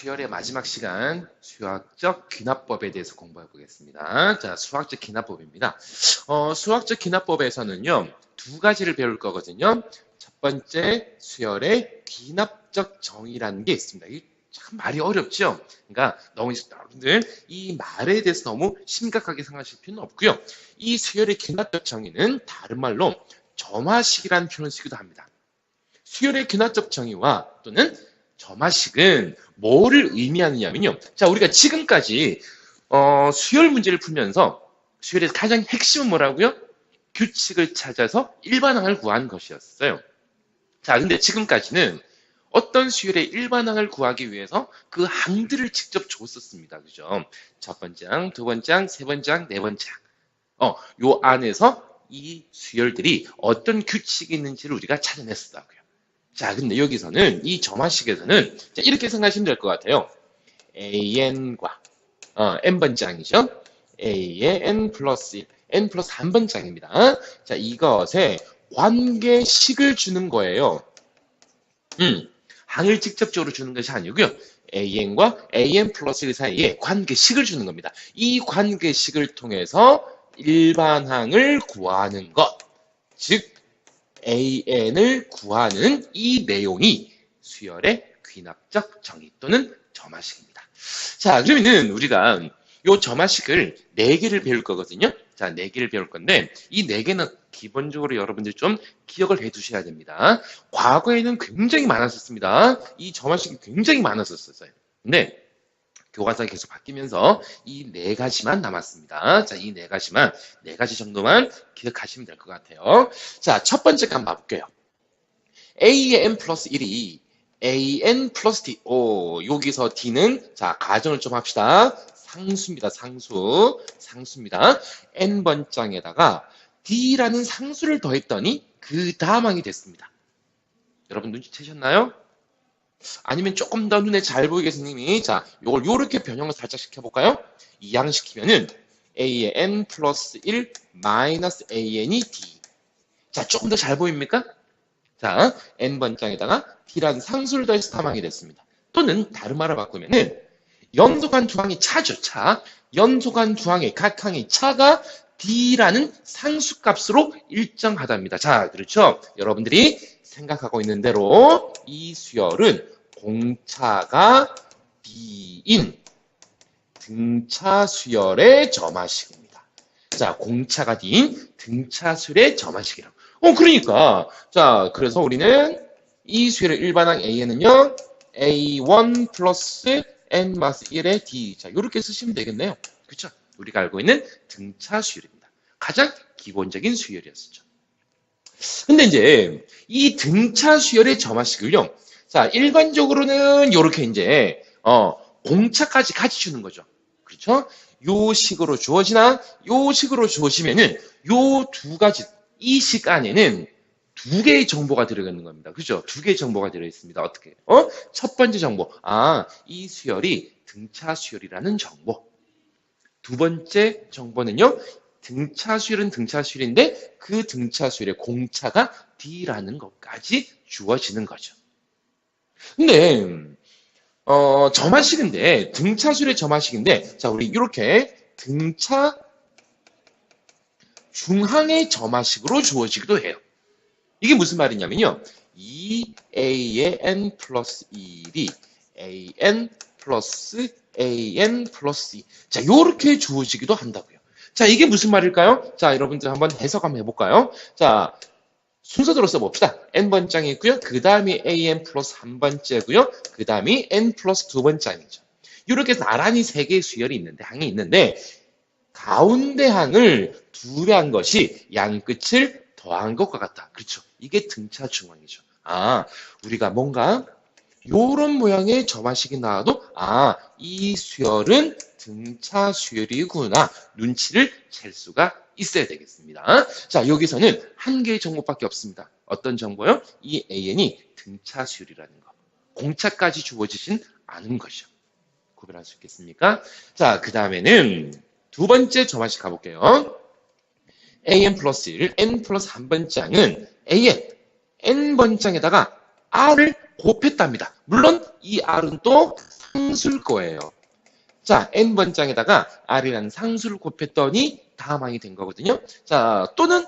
수열의 마지막 시간 수학적 귀납법에 대해서 공부해 보겠습니다. 자, 수학적 귀납법입니다. 수학적 귀납법에서는요, 두 가지를 배울 거거든요. 첫 번째, 수열의 귀납적 정의라는 게 있습니다. 이게 참 말이 어렵죠? 그러니까 여러분들 이 말에 대해서 너무 심각하게 생각하실 필요는 없고요. 이 수열의 귀납적 정의는 다른 말로 점화식이라는 표현을 쓰기도 합니다. 수열의 귀납적 정의와 또는 점화식은 뭐를 의미하느냐면요. 자, 우리가 지금까지 수열 문제를 풀면서 수열의 가장 핵심은 뭐라고요? 규칙을 찾아서 일반항을 구한 것이었어요. 자, 근데 지금까지는 어떤 수열의 일반항을 구하기 위해서 그 항들을 직접 줬었습니다. 그죠? 첫 번째 항, 두 번째 항, 세 번째 항, 네 번째 항. 요 안에서 이 수열들이 어떤 규칙이 있는지를 우리가 찾아냈었다고요. 자, 근데 여기서는 이 점화식에서는 이렇게 생각하시면 될 것 같아요. AN과 n번장이죠. A의 n 플러스 1, n 플러스 한 번장입니다. 자, 이것에 관계식을 주는 거예요. 항을 직접적으로 주는 것이 아니고요. AN과 AN 플러스 1 사이에 관계식을 주는 겁니다. 이 관계식을 통해서 일반항을 구하는 것, 즉 AN을 구하는 이 내용이 수열의 귀납적 정의 또는 점화식입니다. 자, 그러면은 우리가 이 점화식을 4개를 배울 거거든요. 자, 4개를 배울 건데 이 4개는 기본적으로 여러분들이 좀 기억을 해 두셔야 됩니다. 과거에는 굉장히 많았었습니다. 이 점화식이 굉장히 많았었어요. 근데 교과서가 계속 바뀌면서 이 4가지만 남았습니다. 자, 이 4가지만, 4가지 정도만 기억하시면 될 것 같아요. 자, 첫 번째 거 한번 봐볼게요. A의 n 플러스 1이 AN 플러스 D. 여기서 D는, 자, 가정을 좀 합시다. 상수입니다. 상수입니다. N번장에다가 D라는 상수를 더했더니 그 다음 항이 됐습니다. 여러분 눈치채셨나요? 아니면 조금 더 눈에 잘 보이게 선생님이 자, 요걸 요렇게 변형을 살짝 시켜볼까요? 이항시키면은 A의 n 플러스 1 마이너스 AN이 D. 자, 조금 더 잘 보입니까? 자, n번장에다가 D라는 상수를 더해서 탐항이 됐습니다. 또는 다른 말을 바꾸면은 연속한 두 항이 차죠, 차. 연속한 두 항의 각 항의 차가 D라는 상수값으로 일정하답니다. 자, 그렇죠? 여러분들이 생각하고 있는 대로 이 수열은 공차가 D인 등차 수열의 점화식입니다. 자, 공차가 D인 등차 수열의 점화식이라고. 그러니까 자, 그래서 우리는 이 수열의 일반항 A는요, A1 플러스 N 마스 1의 D. 자, 이렇게 쓰시면 되겠네요. 그렇죠? 우리가 알고 있는 등차 수열입니다. 가장 기본적인 수열이었죠. 근데 이제 이 등차 수열의 점화식을요. 자, 일반적으로는 이렇게 이제 공차까지 같이 주는 거죠. 그렇죠? 요 식으로 주어지나 요 식으로 주어지면은 요 두 가지 이 식 안에는 2개의 정보가 들어있는 겁니다. 그죠? 2개의 정보가 들어있습니다. 어떻게? 첫 번째 정보. 이 수열이 등차 수열이라는 정보. 두 번째 정보는요. 등차 수열은 등차 수열인데 그 등차 수열의 공차가 D라는 것까지 주어지는 거죠. 근데 점화식인데 등차 수열의 점화식인데 자, 우리 이렇게 등차 중항의 점화식으로 주어지기도 해요. 이게 무슨 말이냐면요. 이 A의 n 플러스 1이 AN 플러스 AN 플러스 2. 자, 요렇게 주어지기도 한다고요. 자, 이게 무슨 말일까요? 자, 여러분들 한번 해석 한번 해볼까요? 자, 순서대로 써봅시다. n번장이 있고요. 그 다음이 AN 플러스 한 번째고요. 그 다음이 n 플러스 두 번장이죠. 이렇게 나란히 3개의 수열이 있는데, 항이 있는데, 가운데 항을 두배한 것이 양끝을 더한 것과 같다. 그렇죠. 이게 등차 중항이죠. 우리가 뭔가 요런 모양의 점화식이 나와도 이 수열은 등차 수열이구나. 눈치를 챌 수가 있어야 되겠습니다. 자, 여기서는 한 개의 정보밖에 없습니다. 어떤 정보요? 이 AN이 등차 수열이라는 거. 공차까지 주어지진 않은 것이죠. 구별할 수 있겠습니까? 자, 그 다음에는 두 번째 점화식 가볼게요. AN 플러스 1, N 플러스 한 번장은 A의 N번장에다가 R을 곱했답니다. 물론 이 R은 또 상수일 거예요. 자, n번장에다가 r이라는 상수를 곱했더니 다음항이 된 거거든요. 자, 또는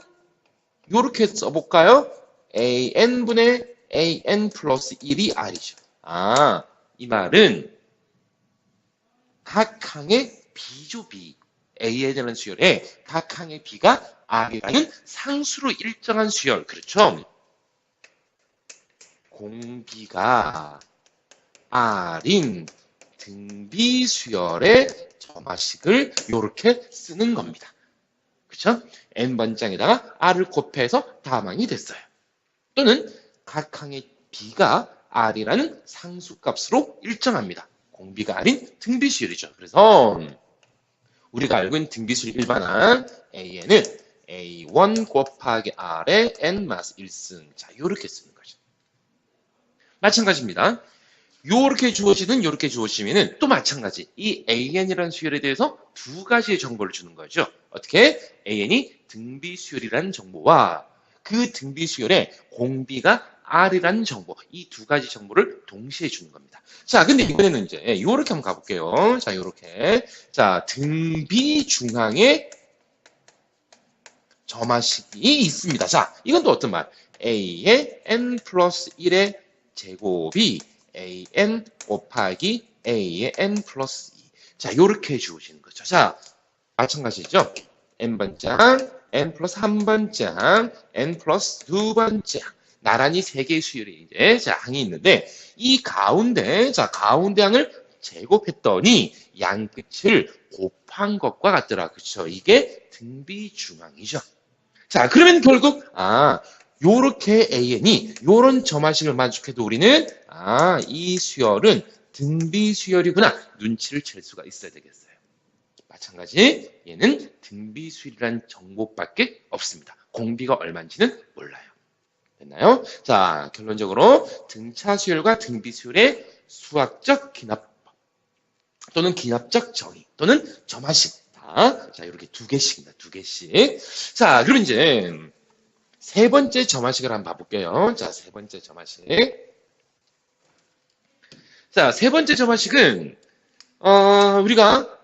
이렇게 써볼까요? an분의 an 플러스 1이 r이죠. 아, 이 말은 각 항의 b죠, b. an이라는 수열에 각 항의 b가 r이라는 상수로 일정한 수열. 그렇죠? 공비가 r인 등비 수열의 점화식을 이렇게 쓰는 겁니다. 그렇죠? n번장에다가 r을 곱해서 다항이 됐어요. 또는 각 항의 b가 r이라는 상수값으로 일정합니다. 공비가 r인 등비수열이죠. 그래서 우리가 알고 있는 등비수열 일반항 an은 a1 곱하기 r의 n 마스 1승. 자, 이렇게 쓰는 거죠. 마찬가지입니다. 요렇게 주어지든 요렇게 주어지면은 또 마찬가지. 이 an이라는 수열에 대해서 두 가지의 정보를 주는 거죠. 어떻게? an이 등비 수열이라는 정보와 그 등비 수열에 공비가 r이라는 정보. 이 두 가지 정보를 동시에 주는 겁니다. 자, 근데 이번에는 이제 요렇게 한번 가볼게요. 자, 요렇게. 자, 등비 중항에 점화식이 있습니다. 자, 이건 또 어떤 말? a의 n 플러스 1의 제곱이 an 곱하기 a의 n 플러스 2. 자, 요렇게 주어지는 거죠. 자, 마찬가지죠. n번장, n 플러스 1번장, n 플러스 2번장. 나란히 세 개의 수열이 이제 자, 항이 있는데 이 가운데 자, 가운데 항을 제곱했더니 양 끝을 곱한 것과 같더라. 그렇죠? 이게 등비 중항이죠. 자, 그러면 결국 요렇게 an이 요런 점화식을 만족해도 우리는 이 수열은 등비 수열이구나. 눈치를 챌 수가 있어야 되겠어요. 마찬가지 얘는 등비 수열이라는 정보밖에 없습니다. 공비가 얼마인지는 몰라요. 됐나요? 자, 결론적으로 등차 수열과 등비 수열의 수학적 기납법 또는 기납적 정의 또는 점화식 자, 이렇게 두 개씩입니다. 두 개씩. 자, 그럼 이제 세 번째 점화식을 한번 봐볼게요. 자, 세 번째 점화식. 자, 세 번째 점화식은 우리가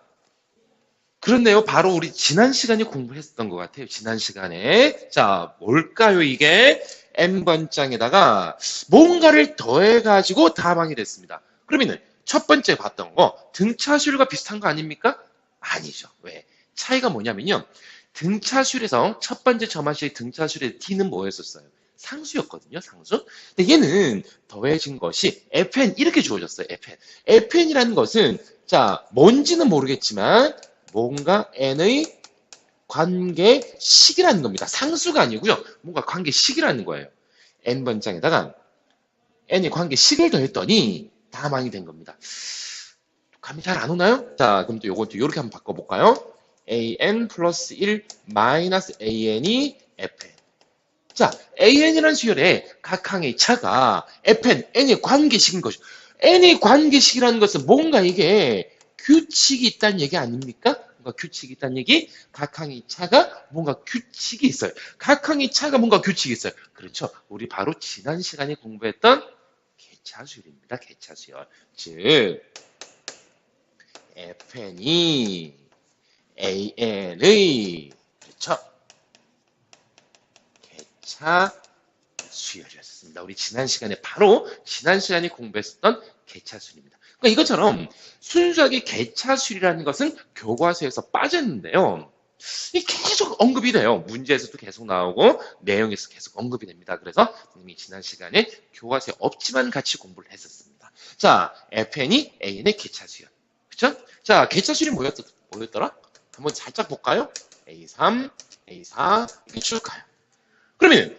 그렇네요. 바로 우리 지난 시간에 공부했던 것 같아요. 지난 시간에. 자, 뭘까요, 이게? n번장에다가 뭔가를 더해가지고 다항이 됐습니다. 그러면은 첫 번째 봤던 거 등차수열과 비슷한 거 아닙니까? 아니죠. 왜? 차이가 뭐냐면요. 등차수열에서 첫 번째 점화식의 등차수열의 t는 뭐였었어요? 상수였거든요. 상수. 근데 얘는 더해진 것이 fn 이렇게 주어졌어요. fn. fn이라는 것은 자, 뭔지는 모르겠지만 뭔가 n의 관계식이라는 겁니다. 상수가 아니고요. 뭔가 관계식이라는 거예요. n번장에다가 n의 관계식을 더했더니 다항이 된 겁니다. 감이 잘 안 오나요? 자, 그럼 또 요것도 이렇게 한번 바꿔볼까요? an 플러스 1 마이너스 an이 fn. 자, an이라는 수열에 각 항의 차가 fn, n의 관계식인 것이죠. n의 관계식이라는 것은 뭔가 이게 규칙이 있다는 얘기 아닙니까? 뭔가 규칙이 있다는 얘기? 각 항의 차가 뭔가 규칙이 있어요. 각 항의 차가 뭔가 규칙이 있어요. 그렇죠. 우리 바로 지난 시간에 공부했던 개차수열입니다. 개차수열. 즉, fn이 an의 그렇죠. 개차수열이었습니다. 우리 지난 시간에 바로 지난 시간에 공부했었던 개차수열입니다. 그러니까 이것처럼 순수하게 개차수열이라는 것은 교과서에서 빠졌는데요. 이 계속 언급이 돼요. 문제에서도 계속 나오고 내용에서 계속 언급이 됩니다. 그래서 이미 지난 시간에 교과서에 없지만 같이 공부를 했었습니다. 자, fn이 an의 개차수열. 그렇죠? 자, 개차수열이 뭐였더라? 한번 살짝 볼까요? A3, A4 이렇게 쭉 가요. 그러면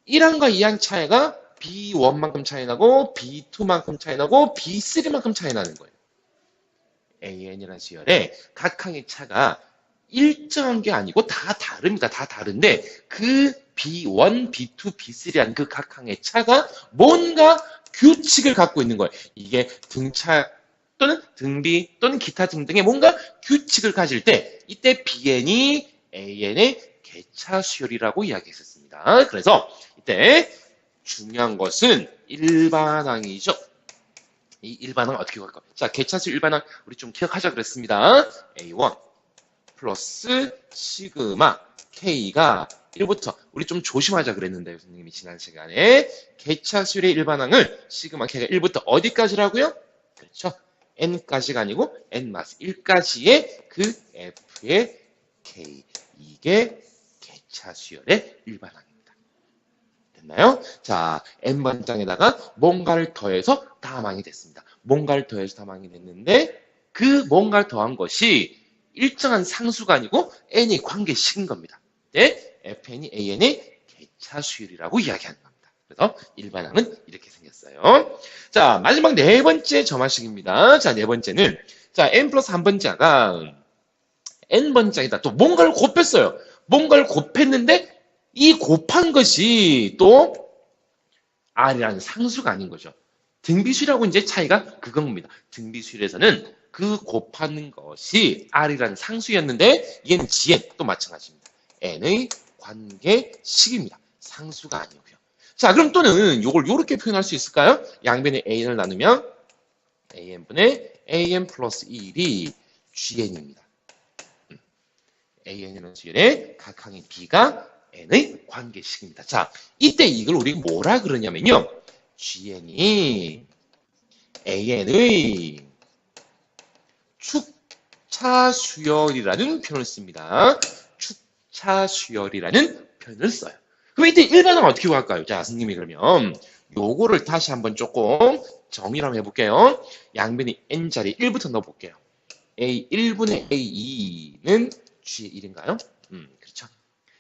1항과 2항 차이가 B1만큼 차이 나고 B2만큼 차이 나고 B3만큼 차이 나는 거예요. AN이라는 수열에 각 항의 차가 일정한 게 아니고 다 다릅니다. 다 다른데 그 B1, B2, B3라는 그 각 항의 차가 뭔가 규칙을 갖고 있는 거예요. 이게 등차 또는 등비 또는 기타 등등의 뭔가 규칙을 가질 때 이때 BN이 AN의 개차 수열이라고 이야기했었습니다. 그래서 이때 중요한 것은 일반항이죠. 이 일반항 어떻게 구할까? 자, 개차수 일반항 우리 좀 기억하자 그랬습니다. A1 플러스 시그마 K가 1부터 우리 좀 조심하자 그랬는데요. 선생님이 지난 시간에 개차수의 일반항을 시그마 K가 1부터 어디까지라고요? 그렇죠. n까지가 아니고 n-1까지의 그 f의 k. 이게 개차수열의 일반항입니다. 됐나요? 자, n번장에다가 뭔가를 더해서 다항이 됐습니다. 뭔가를 더해서 다항이 됐는데 그 뭔가를 더한 것이 일정한 상수가 아니고 n의 관계식인 겁니다. 네? fn이 an의 개차수열이라고 이야기하는 겁니다. 그래서 일반항은 이렇게 생겼어요. 자, 마지막 네 번째 점화식입니다. 자, 네 번째는 자, n 플러스 한 번자가 n번장에다 또 뭔가를 곱했어요. 뭔가를 곱했는데 이 곱한 것이 또 r이라는 상수가 아닌 거죠. 등비수열하고 이제 차이가 그겁니다. 등비수열에서는 그 곱하는 것이 r이라는 상수였는데 얘는 gn 또 마찬가지입니다. n의 관계식입니다. 상수가 아니고요. 자, 그럼 또는 이걸 이렇게 표현할 수 있을까요? 양변의 an을 나누면 an분의 an 플러스 1이 gn입니다. an이라는 수열의 각 항의 b가 n의 관계식입니다. 자, 이때 이걸 우리가 뭐라 그러냐면요. gn이 an의 축차수열이라는 표현을 씁니다. 축차수열이라는 표현을 써요. 그럼 이때 일반항 어떻게 구할까요? 자, 선생님이 그러면 요거를 다시 한번 조금 정리를 한번 해볼게요. 양변이 n자리 1부터 넣어볼게요. a1분의 a2는 g의 1인가요? 그렇죠.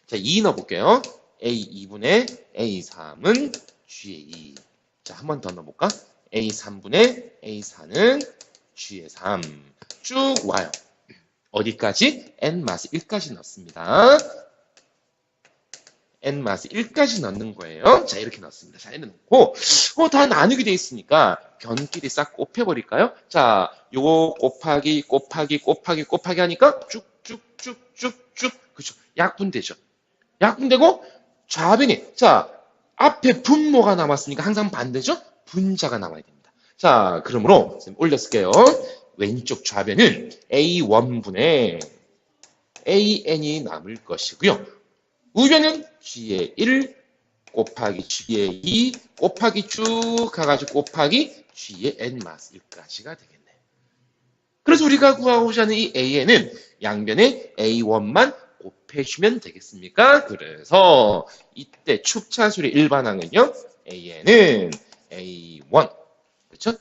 자, 2 넣어볼게요. a2분의 a3은 g의 2. 자, 한 번 더 넣어볼까? a3분의 a4는 g의 3. 쭉 와요. 어디까지? n-1까지 넣습니다. n-1까지 넣는 거예요. 자, 이렇게 넣습니다. 자, n 넣고, 다 나누게 돼 있으니까 변끼리 싹 곱해버릴까요? 자, 요거 곱하기, 곱하기, 곱하기, 곱하기 하니까 쭉쭉쭉쭉쭉, 그쵸. 약분되죠. 약분되고, 좌변이, 자, 앞에 분모가 남았으니까 항상 반대죠? 분자가 남아야 됩니다. 자, 그러므로, 선생님 올렸을게요. 왼쪽 좌변은 a1분의 an이 남을 것이고요. 우변은 g의 1 곱하기 g의 2 곱하기 쭉 가가지고 곱하기 g의 n-1까지가 되겠네요. 그래서 우리가 구하고자 하는 이 an은 양변에 a1만 곱해주면 되겠습니까? 그래서 이때 축차수의 일반항은요. an은 a1 그렇죠?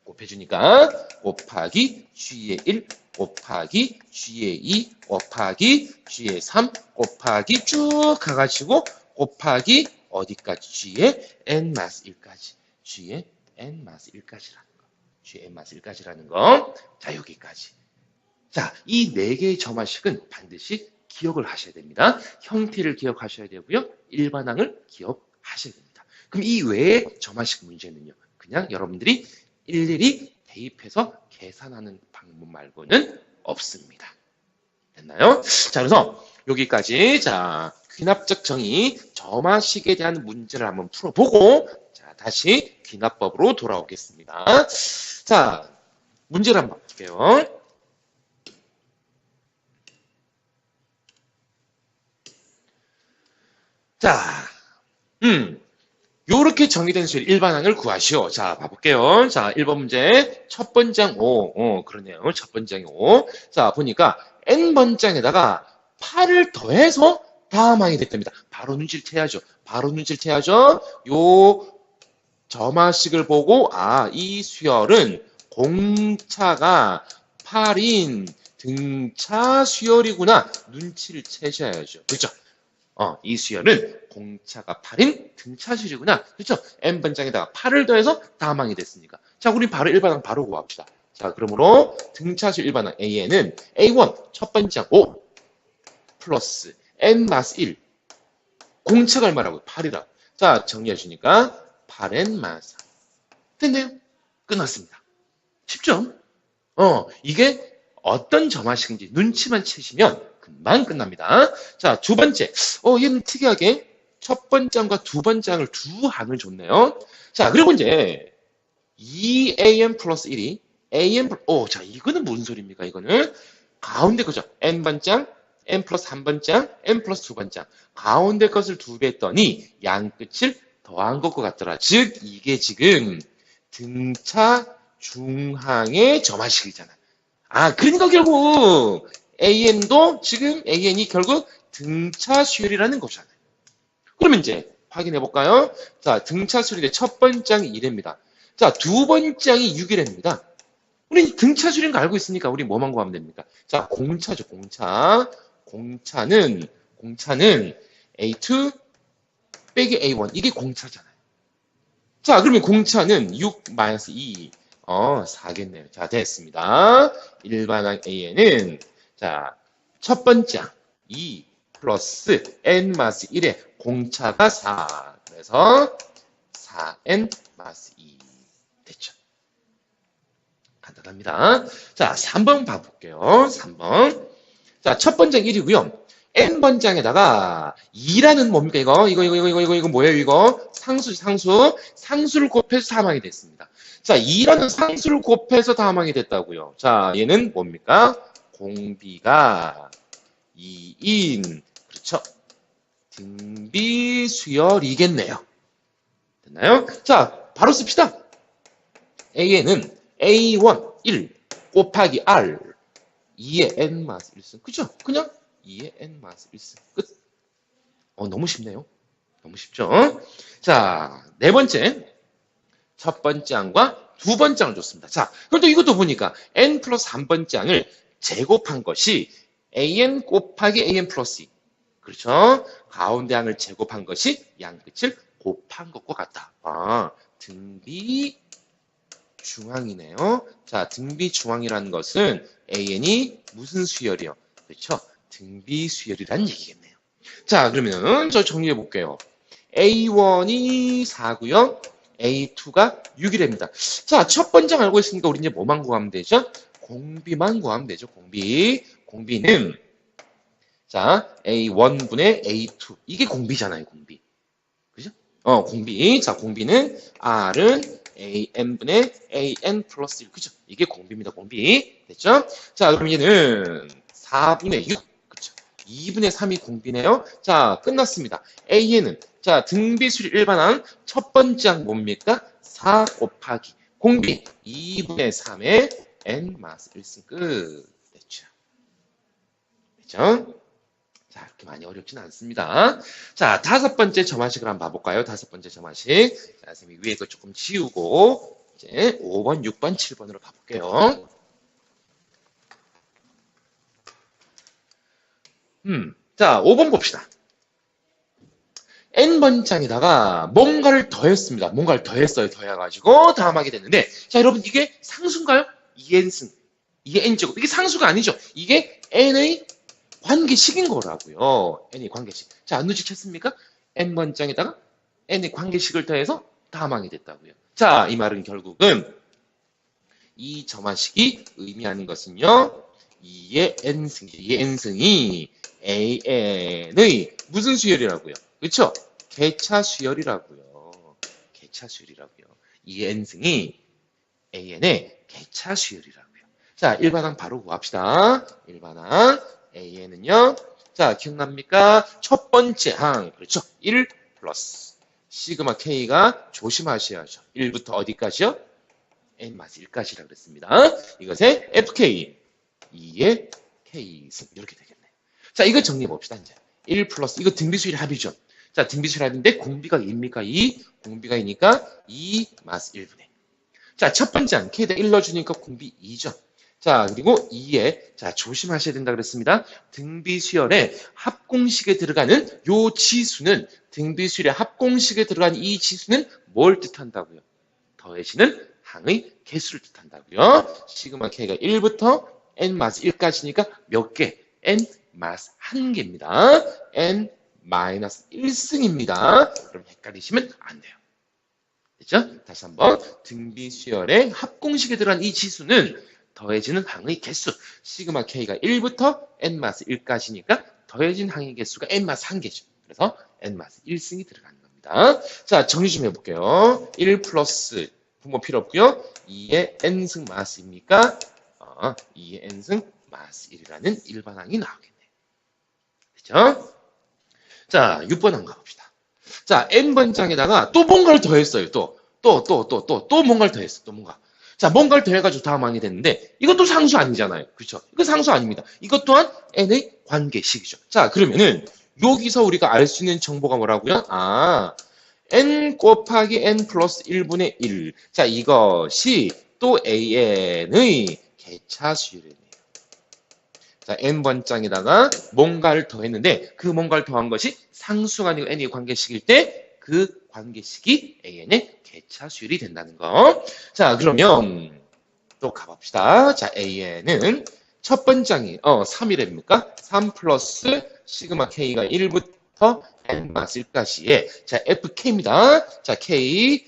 곱해주니까 곱하기 g의 1 곱하기 g의 2 곱하기 g의 3 곱하기 쭉 가가지고 곱하기 어디까지? g의 n-1까지. g의 n-1까지라는 거. g의 n-1까지라는 거. 자, 여기까지. 자, 이 네 개의 점화식은 반드시 기억을 하셔야 됩니다. 형태를 기억하셔야 되고요. 일반항을 기억하셔야 됩니다. 그럼 이 외의 점화식 문제는요. 그냥 여러분들이 일일이 대입해서 계산하는 방법 말고는 없습니다. 됐나요? 자, 그래서 여기까지 자 귀납적 정의 점화식에 대한 문제를 한번 풀어보고 자 다시 귀납법으로 돌아오겠습니다. 자, 문제를 한번 볼게요. 자, 요렇게 정의된 수의 일반항을 구하시오. 자, 봐볼게요. 자, 1번 문제. 첫 번장 5. 그러네요. 첫 번장이 5. 자, 보니까 n번장에다가 8을 더해서 다함항이 됐답니다. 바로 눈치를 채야죠. 바로 눈치를 채야죠. 요 점화식을 보고, 아, 이 수열은 공차가 8인 등차 수열이구나. 눈치를 채셔야죠. 그렇죠? 이 수열은 공차가 8인 등차수열이구나. 그렇죠? n번장에다가 8을 더해서 다함항이 됐으니까. 자, 우리 바로 일반항 바로 구합시다. 자, 그러므로 등차수열 일반항 AN은 A1 첫 번장 5 플러스 n-1 공차가 얼마라고요? 8이라고. 자, 정리해 주니까 8n-4 됐네요. 끝났습니다. 쉽죠? 이게 어떤 점화식인지 눈치만 채시면 금방 끝납니다. 자, 두 번째. 얘는 특이하게 첫 번장과 두 번장을 두 항을 줬네요. 자, 그리고 이제 2an 플러스 1이 자, 이거는 무슨 소리입니까? 이거는 가운데 거죠. n번장, n 플러스 3번장, n 플러스 2번장. 가운데 것을 2배 했더니 양 끝을 더한 것과 같더라. 즉, 이게 지금 등차 중항의 점화식이잖아. 그러니까 결국 an도 지금 an이 결국 등차 수열이라는 거잖아요. 그러면 이제 확인해 볼까요? 자, 등차 수열인데 첫 번장이 1입니다. 자, 두 번장이 6이랍니다. 우리 등차 수열인 거 알고 있으니까 우리 뭐만 구하면 됩니까? 자, 공차죠, 공차. 공차는 A2 빼기 A1. 이게 공차잖아요. 자, 그러면 공차는 6 마이너스 2. 4겠네요. 자, 됐습니다. 일반항 AN은, 자, 첫 번째 2 플러스 n 마이너스 1의 공차가 4. 그래서 4n 마이너스 2. 됐죠. 간단합니다. 자, 3번 봐볼게요. 3번. 자, 첫 번째 1이고요. n번장에다가 2라는 뭡니까, 이거 뭐예요, 이거? 상수를 곱해서 다함하게 됐습니다. 자, 2라는 상수를 곱해서 다함하게 됐다고요. 자, 얘는 뭡니까? 공비가 2인, 그렇죠. 등비수열이겠네요. 됐나요? 자, 바로 씁시다. AN은 A1, 1 곱하기 R 2의 N 마스 1승. 그죠? 그냥 2의 N 마스 1승. 끝. 너무 쉽네요. 너무 쉽죠? 자, 네 번째. 첫 번째 항과 두 번째 항을 줬습니다. 자, 그럼 또 이것도 보니까 N 플러스 3번째 항을 제곱한 것이 AN 곱하기 AN 플러스 2. 그렇죠? 가운데 항을 제곱한 것이 양끝을 곱한 것과 같다. 등비 중항이네요. 자, 등비 중항이라는 것은 AN이 무슨 수열이요? 그렇죠? 등비 수열이라는 얘기겠네요. 자, 그러면 저 정리해 볼게요. A1이 4고요. A2가 6이랍니다. 자, 첫 번째 알고 있으니까 우리 이제 뭐만 구하면 되죠? 공비만 구하면 되죠. 공비는 자, A1분의 A2. 이게 공비잖아요, 공비. 그죠? 공비. 자, 공비는 R은 AN분의 AN 플러스 1. 그죠? 이게 공비입니다, 공비. 됐죠? 자, 그럼 얘는 4분의 6. 그죠? 2분의 3이 공비네요. 자, 끝났습니다. AN은, 자, 등비수열 일반항 첫 번째 항 뭡니까? 4 곱하기 공비 2분의 3의 N 마스 1승 끝. 됐죠? 됐죠? 자, 이렇게 많이 어렵진 않습니다. 자, 다섯 번째 점화식을 한번 봐볼까요? 다섯 번째 점화식. 자, 선생님이 위에 거 조금 지우고, 이제 5번, 6번, 7번으로 가볼게요. 자, 5번 봅시다. n번장에다가 뭔가를 더했습니다. 뭔가를 더했어요. 더해가지고 다음하게 됐는데, 자, 여러분, 이게 상수인가요? 2n승. 이게 n제곱. 이게 상수가 아니죠. 이게 n의 관계식인 거라고요. n의 관계식. 자, 눈치챘습니까? n번장에다가 n의 관계식을 더해서 다함하게 됐다고요. 자, 이 말은 결국은 이 점화식이 의미하는 것은요. 2의 n승이 an의 무슨 수열이라고요? 그렇죠? 개차 수열이라고요. 개차 수열이라고요. 2의 n승이 an의 개차 수열이라고요. 자, 일반항 바로 구합시다. 일반항 AN은요. 자, 기억납니까? 첫 번째 항. 그렇죠? 1 플러스 시그마 K가 조심하셔야죠. 1부터 어디까지요? n-1까지라고 그랬습니다. 이것의 FK 2의 K승. 이렇게 되겠네요. 자, 이거 정리해 봅시다. 이제 1 플러스 이거 등비수열 합이죠. 자, 등비수열 합인데 공비가 2입니까? 2. 공비가 2니까 2 마스 1분의. 자, 첫 번째 항 K에다 1 넣어주니까 공비 2죠. 자, 그리고 2에, 자, 조심하셔야 된다 그랬습니다. 등비수열의 합공식에 들어가는 요 지수는, 등비수열의 합공식에 들어가는 이 지수는 뭘 뜻한다고요? 더해지는 항의 개수를 뜻한다고요. 시그마 K가 1부터 n-1까지니까 몇 개? n-1개입니다. n-1승입니다. 그럼 헷갈리시면 안 돼요. 됐죠? 다시 한번. 등비수열의 합공식에 들어간 이 지수는 더해지는 항의 개수. 시그마 K가 1부터 n-1까지니까 더해진 항의 개수가 n-1개죠. 그래서 n-1승이 들어가는 겁니다. 자, 정리 좀 해볼게요. 1 플러스 분모 필요 없고요. 2의 n승 마스입니까? 2의 n승 마스 1이라는 일반항이 나오겠네요. 그죠? 자, 6번 한번 가봅시다. 자, n번장에다가 또 뭔가를 더했어요. 또 뭔가를 더했어. 또 뭔가. 자, 뭔가를 더해가지고 다음 항이 됐는데, 이것도 상수 아니잖아요. 그렇죠? 이거 상수 아닙니다. 이것 또한 n의 관계식이죠. 자, 그러면은, 여기서 우리가 알 수 있는 정보가 뭐라고요? n 곱하기 n 플러스 1분의 1. 자, 이것이 또 an의 개차수열이네요. 자, n번장에다가 뭔가를 더했는데, 그 뭔가를 더한 것이 상수가 아니고 n의 관계식일 때, 그 관계식이 an의 개차수열이 된다는 거. 자, 그러면 또 가봅시다. 자, an은 첫 번장이 3이랍니까? 3 플러스 시그마 k가 1부터 n 마스 1까지의 자, fk입니다. 자, k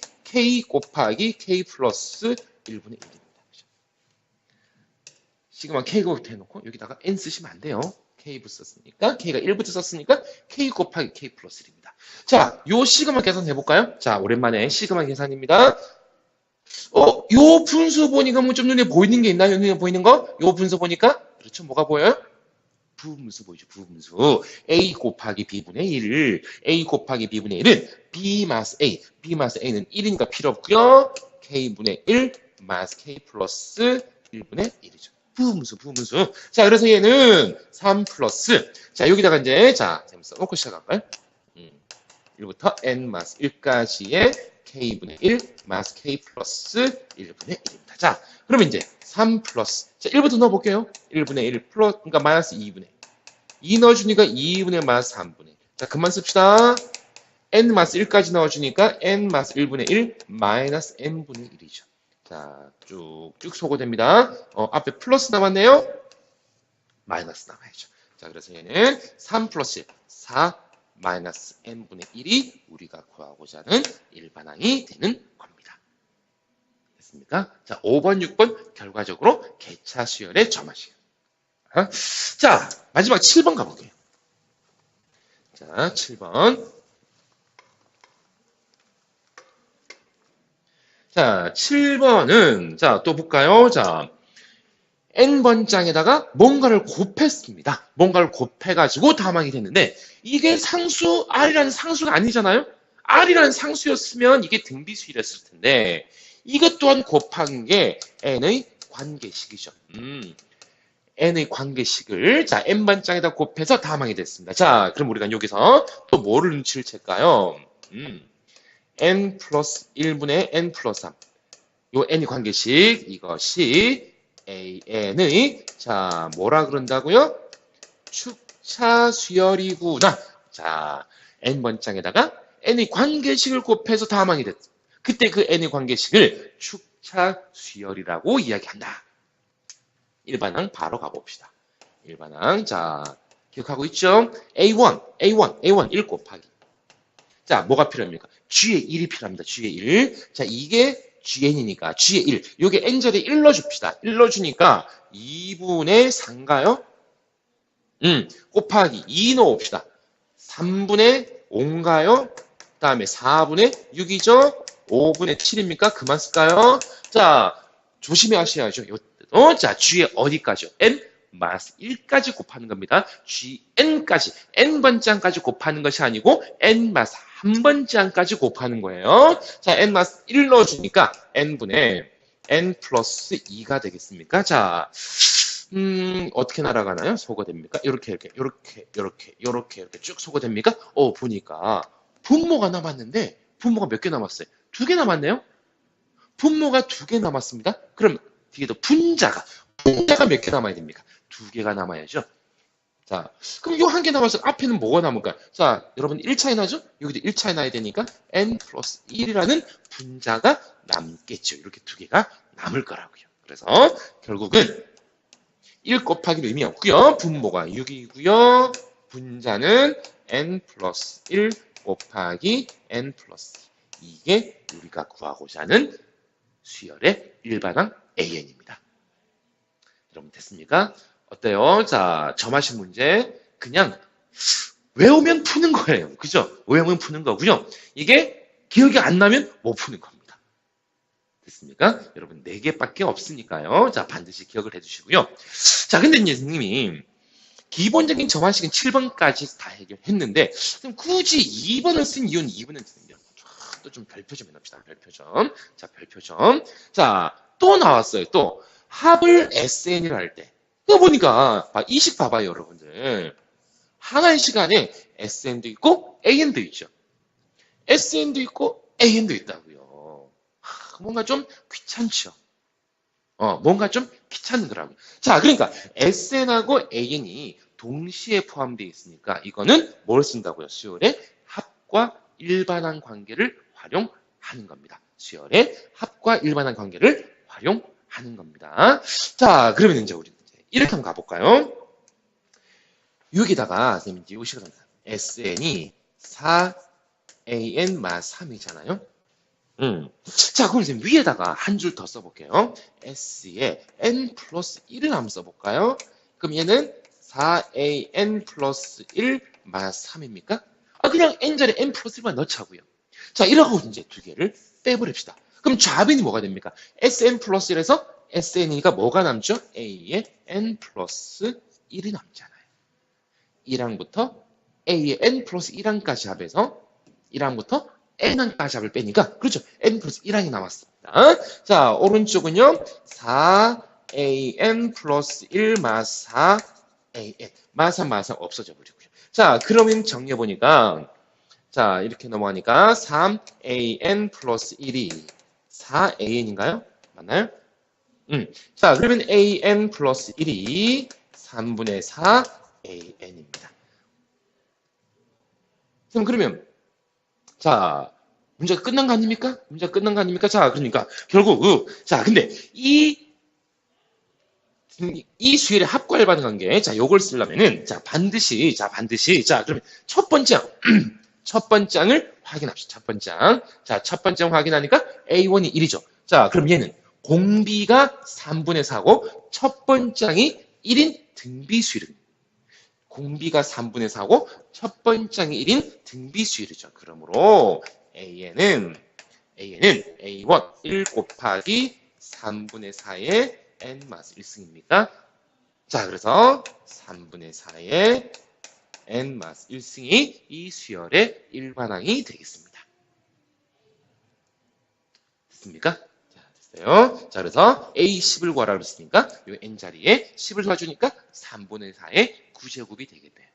곱하기 k 플러스 1분의 1입니다. 시그마 k부터 해놓고 여기다가 n 쓰시면 안 돼요. k부터 썼으니까 k가 1부터 썼으니까 k 곱하기 k 플러스 1입니다. 자, 요 시그마 계산 해볼까요? 자, 오랜만에 시그마 계산입니다. 요 분수 보니까 뭐 좀 눈에 보이는 게 있나요? 눈에 보이는 거? 요 분수 보니까 그렇죠? 뭐가 보여요? 부분수 보이죠? 부분수. a 곱하기 b분의 1. a 곱하기 b분의 1은 b 마스 a. b 마스 a는 1이니까 필요 없고요. k분의 1 마스 k 플러스 1분의 1이죠. 부분수. 자, 그래서 얘는 3 플러스. 자, 여기다가 이제, 자, 써놓고 시작할까요? 1부터 n 마스 1까지의 k분의 1 마스 k 플러스 1분의 1입니다. 자, 그러면 이제 3 플러스. 자, 1부터 넣어볼게요. 1분의 1 플러스, 그러니까 마이너스 2분의 2 넣어주니까 2분의 마이너스 3분의. 자, 그만 씁시다. n 마스 1까지 넣어주니까 n 마스 1분의 1 마이너스 n분의 1이죠. 자, 쭉쭉 소거됩니다. 앞에 플러스 남았네요. 마이너스 남아야죠. 자, 그래서 얘는 3 플러스 1, 4 마이너스 n분의 1이 우리가 구하고자 하는 일반항이 되는 겁니다. 됐습니까? 자, 5번, 6번 결과적으로 개차수열의 점화식. 자, 마지막 7번 가볼게요. 자, 7번. 자, 7번은, 자, 또 볼까요? 자, n번장에다가 뭔가를 곱했습니다. 뭔가를 곱해가지고 다항이 됐는데, 이게 상수, r이라는 상수가 아니잖아요? r이라는 상수였으면 이게 등비수열이었을 텐데, 이것 또한 곱한 게 n의 관계식이죠. n의 관계식을, 자, n번장에다 곱해서 다항이 됐습니다. 자, 그럼 우리가 여기서 또 뭐를 눈치를 챌까요? n 플러스 1분의 n 플러스 3. 요 n의 관계식, 이것이 an의, 자, 뭐라 그런다고요? 축차 수열이구나. 자, n번장에다가 n의 관계식을 곱해서 다항이 됐어. 그때 그 n의 관계식을 축차 수열이라고 이야기한다. 일반항 바로 가봅시다. 일반항, 자, 기억하고 있죠? A1, 1 곱하기. 자, 뭐가 필요합니까? G의 1이 필요합니다. G의 1. 자, 이게 GN이니까 G의 1. 요게 N절에 1 넣어줍시다. 1 넣어주니까 2분의 4인가요? 곱하기 2 넣어봅시다. 3분의 5인가요? 그 다음에 4분의 6이죠? 5분의 7입니까? 그만 쓸까요? 자, 조심히 하셔야죠. 자, G의 어디까지요? N 마이너스 1까지 곱하는 겁니다. GN까지, N번장까지 곱하는 것이 아니고 N 마이너스 1번장까지 곱하는 거예요. 자, N 마이너스 1 넣어주니까 N분의 N 플러스 2가 되겠습니까? 자, 어떻게 날아가나요? 소거됩니까? 이렇게 쭉 소거됩니까? 보니까 분모가 남았는데, 분모가 몇 개 남았어요? 2개 남았네요? 분모가 2개 남았습니다. 그럼 뒤에도 분자가 몇 개 남아야 됩니까? 2개가 남아야죠. 자, 그럼 요 1개 남아서 앞에는 뭐가 남을까요? 자, 여러분 1차이 나죠? 여기도 1차이 나야 되니까 n 플러스 1이라는 분자가 남겠죠. 이렇게 2개가 남을 거라고요. 그래서 결국은 1 곱하기는 의미 없고요. 분모가 6이고요. 분자는 n 플러스 1 곱하기 n 플러스 2. 이게 우리가 구하고자 하는 수열의 일반항 AN입니다. 여러분 됐습니까? 어때요? 자, 점화식 문제 그냥 외우면 푸는 거예요. 그죠? 외우면 푸는 거고요. 이게 기억이 안 나면 못 푸는 겁니다. 됐습니까? 여러분 4개밖에 없으니까요. 자, 반드시 기억을 해주시고요. 자, 근데 이제 선생님이 기본적인 점화식은 7번까지 다 해결했는데 그럼 굳이 2번을 쓴 이유는 2번은 또 좀 별표 좀 해놓읍시다. 별표 점. 자, 별표 점. 자, 또 나왔어요. 또 합을 SN이라 할 때. 그거 보니까 이 식 봐봐요, 여러분들. 하나의 시간에 SN도 있고 AN도 있죠. SN도 있고 AN도 있다고요. 뭔가 좀 귀찮죠. 뭔가 좀 귀찮은 거라고요. 자, 그러니까 SN하고 AN이 동시에 포함되어 있으니까 이거는 뭘 쓴다고요? 수열의 합과 일반항 관계를 활용하는 겁니다. 수열의 합과 일반항 관계를 활용하는 겁니다. 자, 그러면 이제 우리 이렇게 한번 가볼까요? 여기다가 선생님 이제 이식을 합니다. SN이 4AN 마 3이잖아요. 자, 그럼 선생님 위에다가 한 줄 더 써볼게요. S에 N 플러스 1을 한번 써볼까요? 그럼 얘는 4AN 플러스 1 마 3입니까? 그냥 N자리에 N 플러스 1만 넣자고요. 자, 이러고 이제 두 개를 빼버립시다. 그럼 좌변이 뭐가 됩니까? SN 플러스 1에서 SN이니까 뭐가 남죠? A의 N 플러스 1이 남잖아요. 1항부터 A의 N 플러스 1항까지 합해서 1항부터 N항까지 합을 빼니까 그렇죠. N 플러스 1항이 남았습니다. 자, 오른쪽은요. 4AN 플러스 1 마 4AN 마3 마3 없어져 버리고요. 자, 그러면 정리해보니까 자, 이렇게 넘어가니까 3AN 플러스 1이 4AN인가요? 맞나요? 자, 그러면 AN 플러스 1이 3분의 4 AN입니다. 그러면 자, 문제가 끝난 거 아닙니까? 문제가 끝난 거 아닙니까? 자, 그러니까 결국 자, 근데 이 수열의 합과 일반 관계, 자, 요걸 쓰려면은 반드시 자, 그러면 첫 번째 항을 확인합시다. 첫 번째 항. 자, 첫 번째 항 확인하니까 A1이 1이죠. 자, 그럼 얘는 공비가 3분의 4고 첫 번째 항이 1인 등비수열입니다. 공비가 3분의 4고 첫 번째 항이 1인 등비수열이죠. 그러므로 AN은 A1 1 곱하기 3분의 4의 N 마스 1승입니다. 자, 그래서 3분의 4의 N 마스 1승이 이 수열의 일반항이 되겠습니다. 됐습니까? 자, 됐어요. 자, 그래서 A 10을 구하라고 했으니까 이 N 자리에 10을 도와주니까 3분의 4의 9제곱이 되겠네요.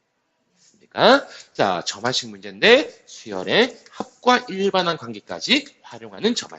됐습니까? 자, 점화식 문제인데 수열의 합과 일반항 관계까지 활용하는 점화식.